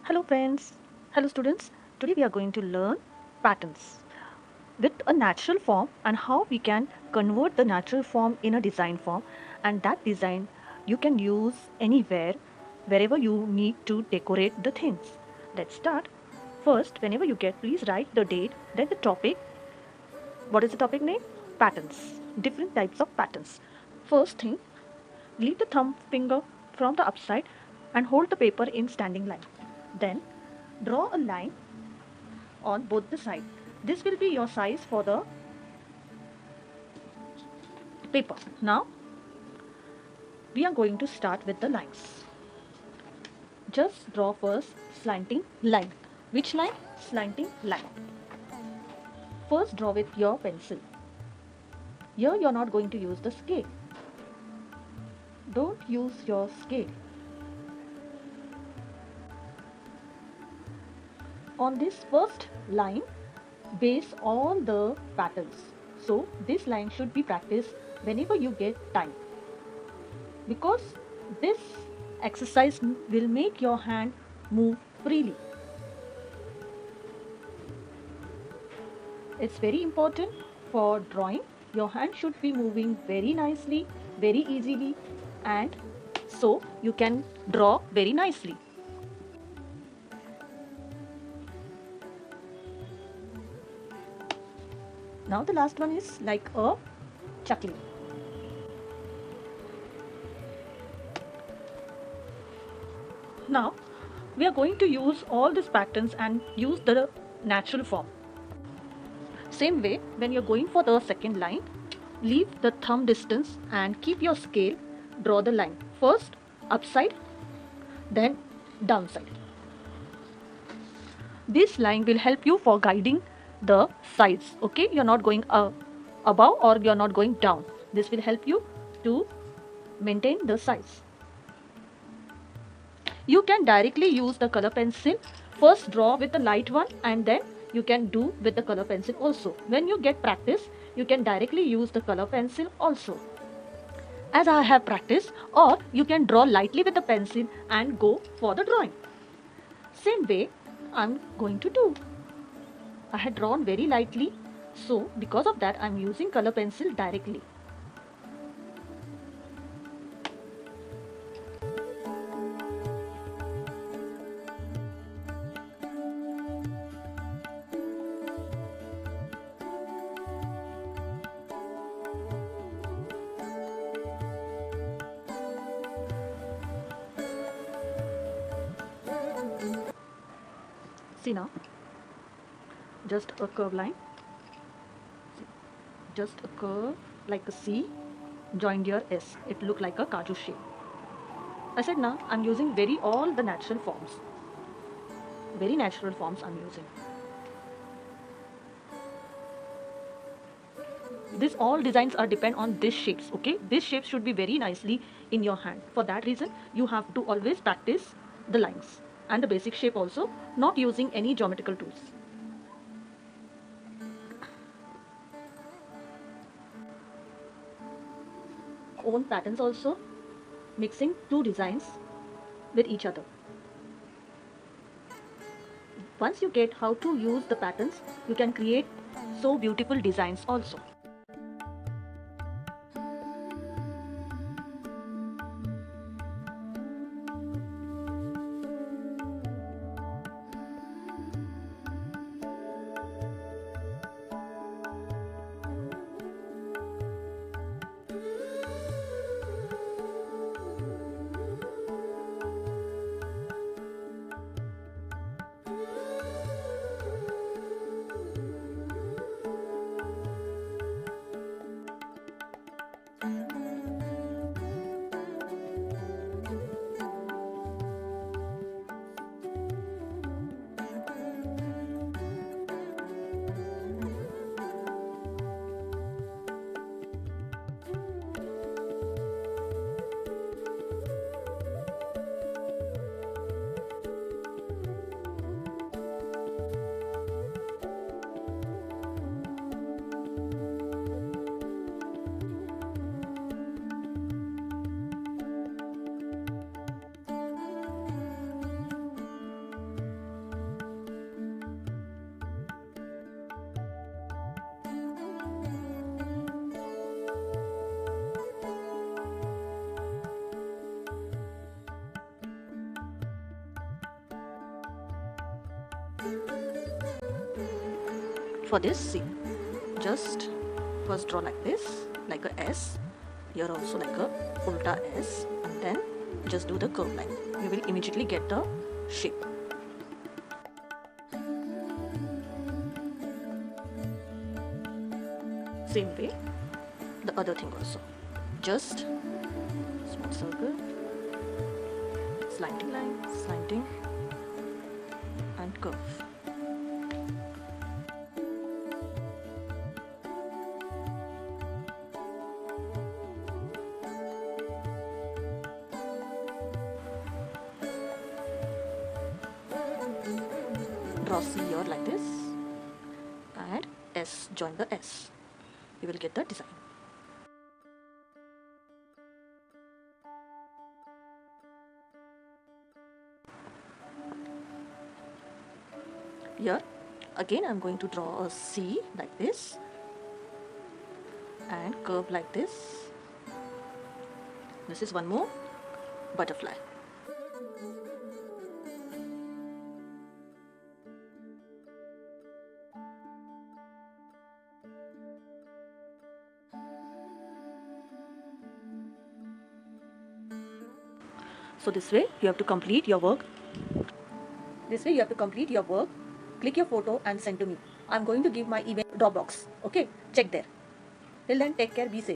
Hello friends, hello students. Today we are going to learn patterns with a natural form and how we can convert the natural form in a design form, and that design you can use anywhere wherever you need to decorate the things. Let's start. First, whenever you get, please write the date, then the topic. What is the topic name? Patterns. Different types of patterns. First thing, leave the thumb finger from the upside and hold the paper in standing line. Then draw a line on both the sides. This will be your size for the paper. Now we are going to start with the lines. Just draw first slanting line. Which line? Slanting line. First draw with your pencil. Here you are not going to use the scale. Don't use your scale. On this first line, base all the patterns. So this line should be practiced whenever you get time, because this exercise will make your hand move freely. It's very important for drawing. Your hand should be moving very nicely, very easily, and so you can draw very nicely. Now the last one is like a chakli. Now we are going to use all these patterns and use the natural form. Same way, when you're going for the second line, leave the thumb distance and keep your scale. Draw the line. First upside, then downside. This line will help you for guiding the sides. Okay, you're not going above or you're not going down. This will help you to maintain the size. You can directly use the color pencil. First draw with the light one and then you can do with the color pencil also. When you get practice, you can directly use the color pencil also, as I have practiced, or you can draw lightly with the pencil and go for the drawing. Same way I'm going to do. I had drawn very lightly, so because of that I'm using color pencil directly. See now, just a curve line. See, just a curve like a C joined your S. It looked like a kaju shape. I said now I'm using very all the natural forms. Very natural forms I'm using. This all designs are depend on these shapes. Okay, this shape should be very nicely in your hand. For that reason, you have to always practice the lines and the basic shape also, not using any geometrical tools. Own patterns also, mixing two designs with each other. Once you get how to use the patterns, you can create so beautiful designs also. For this, see, just first draw like this, like a S. Here also like a ulta S, and then just do the curve line. You will immediately get the shape. Same way, the other thing also. Just small circle, slanting line, slanting, and curve. Draw C here like this, and S, join the S. You will get the design. Here again I'm going to draw a C like this and curve like this. This is one more butterfly. So this way you have to complete your work. Click your photo and send to me. I'm going to give my email Dropbox. Okay, check there. Till then, take care, be safe.